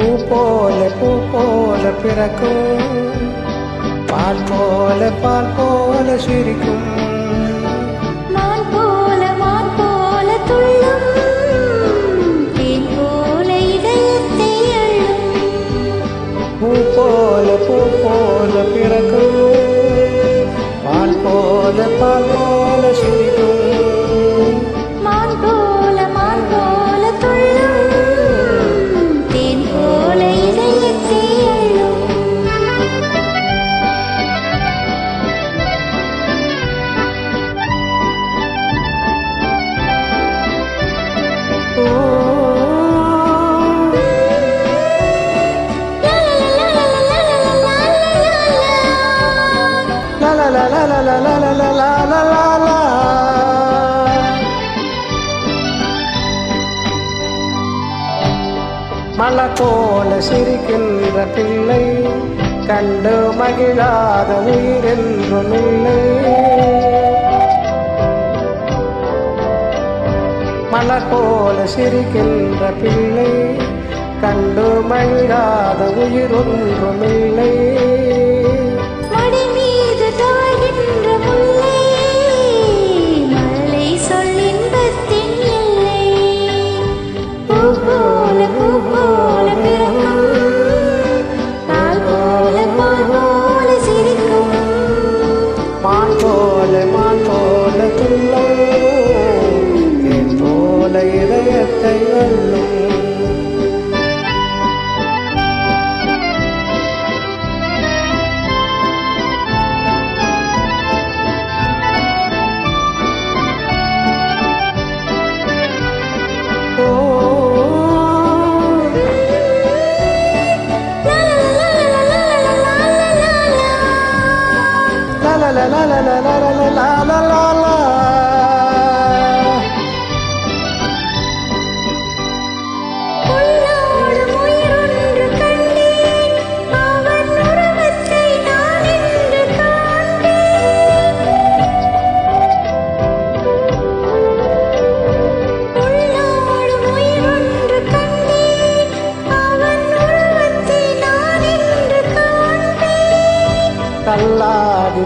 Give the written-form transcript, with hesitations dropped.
பூ போல பிறக்கும், பால் போல சிரிக்கும், மான் போல துள்ளும், தேன் போல இதயத்தை அள்ளும். பூ போல பிறக்கும், பால் போல சிரிக்கும், மான் போல துள்ளும், தேன் போல இதயத்தை அள்ளும். மலை போல சிரிக்கின்ற பிள்ளை கண்டு மகிழாத உயிரென்றும் இல்லை. மலை போல சிரிக்கின்ற பிள்ளை கண்டு மகிழாத உயிரொன்றும் இல்லை. மடி மீது தாழ்கின்ற முல்லை, மழலை சொல்லின்பத்தின் எல்லை. பூ போல பிறக்கும், பால் போல சிரிக்கும், மான் போல துள்ளும், தேன் போல இதயத்தை அள்ளும். La la la la la la la la la la. உள்ளோடும் உயிரொன்று கண்டேன், அவன் உருவத்தை நான் இன்று காண்பேன். உள்ளோடும் உயிரொன்று கண்டேன், அவன் உருவத்தை நான் இன்று காண்பேன். தள்ளாடி